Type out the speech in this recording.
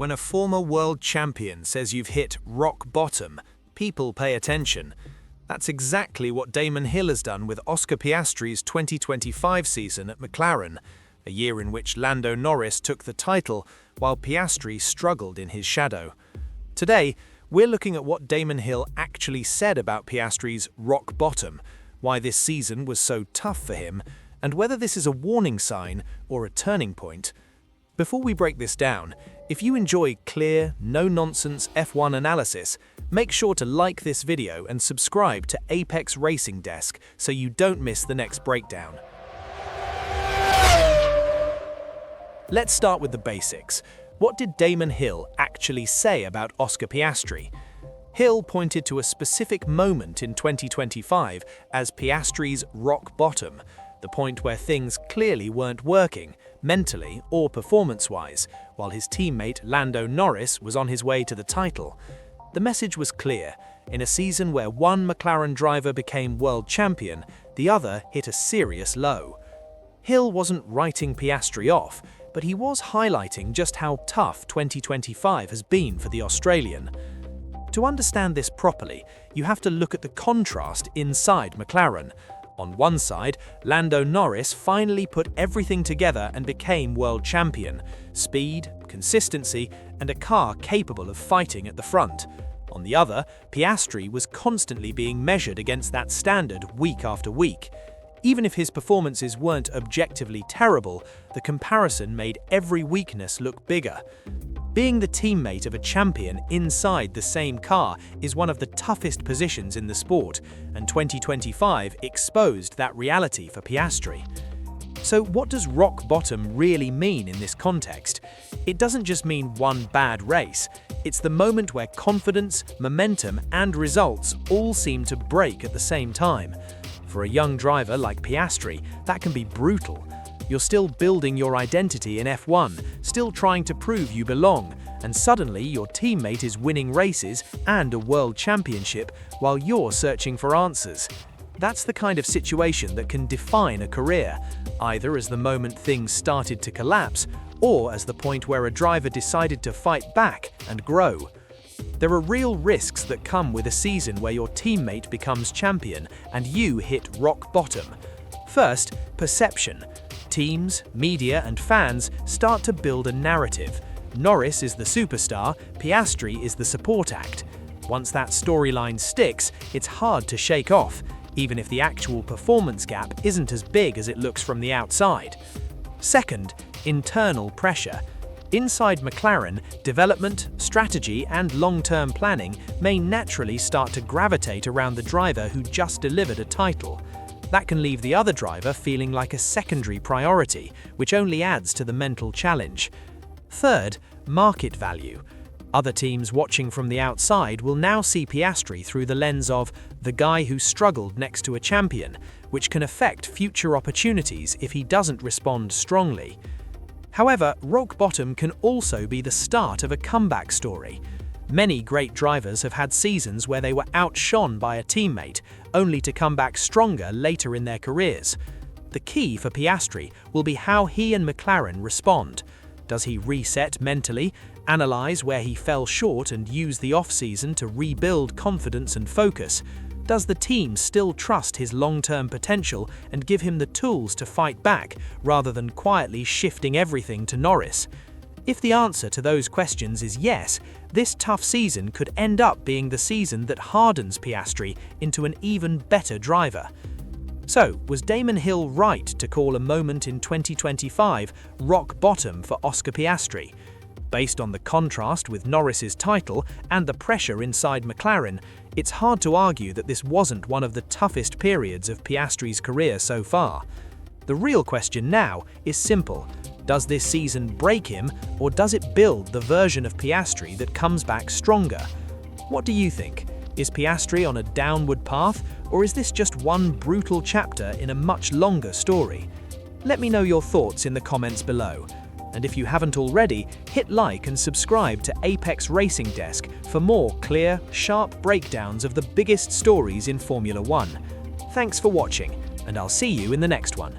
When a former world champion says you've hit rock bottom, people pay attention. That's exactly what Damon Hill has done with Oscar Piastri's 2025 season at McLaren, a year in which Lando Norris took the title while Piastri struggled in his shadow. Today, we're looking at what Damon Hill actually said about Piastri's rock bottom, why this season was so tough for him, and whether this is a warning sign or a turning point. Before we break this down, if you enjoy clear, no-nonsense F1 analysis, make sure to like this video and subscribe to Apex Racing Desk so you don't miss the next breakdown. Let's start with the basics. What did Damon Hill actually say about Oscar Piastri? Hill pointed to a specific moment in 2025 as Piastri's rock bottom, the point where things clearly weren't working, mentally or performance-wise, while his teammate Lando Norris was on his way to the title. The message was clear. In a season where one McLaren driver became world champion, the other hit a serious low. Hill wasn't writing Piastri off, but he was highlighting just how tough 2025 has been for the Australian. To understand this properly, you have to look at the contrast inside McLaren. On one side, Lando Norris finally put everything together and became world champion: speed, consistency, and a car capable of fighting at the front. On the other, Piastri was constantly being measured against that standard week after week. Even if his performances weren't objectively terrible, the comparison made every weakness look bigger. Being the teammate of a champion inside the same car is one of the toughest positions in the sport, and 2025 exposed that reality for Piastri. So what does rock bottom really mean in this context? It doesn't just mean one bad race. It's the moment where confidence, momentum, and results all seem to break at the same time. For a young driver like Piastri, that can be brutal. You're still building your identity in F1, still trying to prove you belong, and suddenly your teammate is winning races and a world championship while you're searching for answers. That's the kind of situation that can define a career, either as the moment things started to collapse, or as the point where a driver decided to fight back and grow. There are real risks that come with a season where your teammate becomes champion and you hit rock bottom. First, perception. Teams, media, and fans start to build a narrative. Norris is the superstar, Piastri is the support act. Once that storyline sticks, it's hard to shake off, even if the actual performance gap isn't as big as it looks from the outside. Second, internal pressure. Inside McLaren, development, strategy, and long-term planning may naturally start to gravitate around the driver who just delivered a title. That can leave the other driver feeling like a secondary priority, which only adds to the mental challenge. Third, market value. Other teams watching from the outside will now see Piastri through the lens of the guy who struggled next to a champion, which can affect future opportunities if he doesn't respond strongly. However, rock bottom can also be the start of a comeback story. Many great drivers have had seasons where they were outshone by a teammate, only to come back stronger later in their careers. The key for Piastri will be how he and McLaren respond. Does he reset mentally, analyze where he fell short and use the off-season to rebuild confidence and focus? Does the team still trust his long-term potential and give him the tools to fight back, rather than quietly shifting everything to Norris? If the answer to those questions is yes, this tough season could end up being the season that hardens Piastri into an even better driver. So, was Damon Hill right to call a moment in 2025 rock bottom for Oscar Piastri? Based on the contrast with Norris's title and the pressure inside McLaren, it's hard to argue that this wasn't one of the toughest periods of Piastri's career so far. The real question now is simple. Does this season break him, or does it build the version of Piastri that comes back stronger? What do you think? Is Piastri on a downward path, or is this just one brutal chapter in a much longer story? Let me know your thoughts in the comments below. And if you haven't already, hit like and subscribe to Apex Racing Desk for more clear, sharp breakdowns of the biggest stories in Formula One. Thanks for watching, and I'll see you in the next one.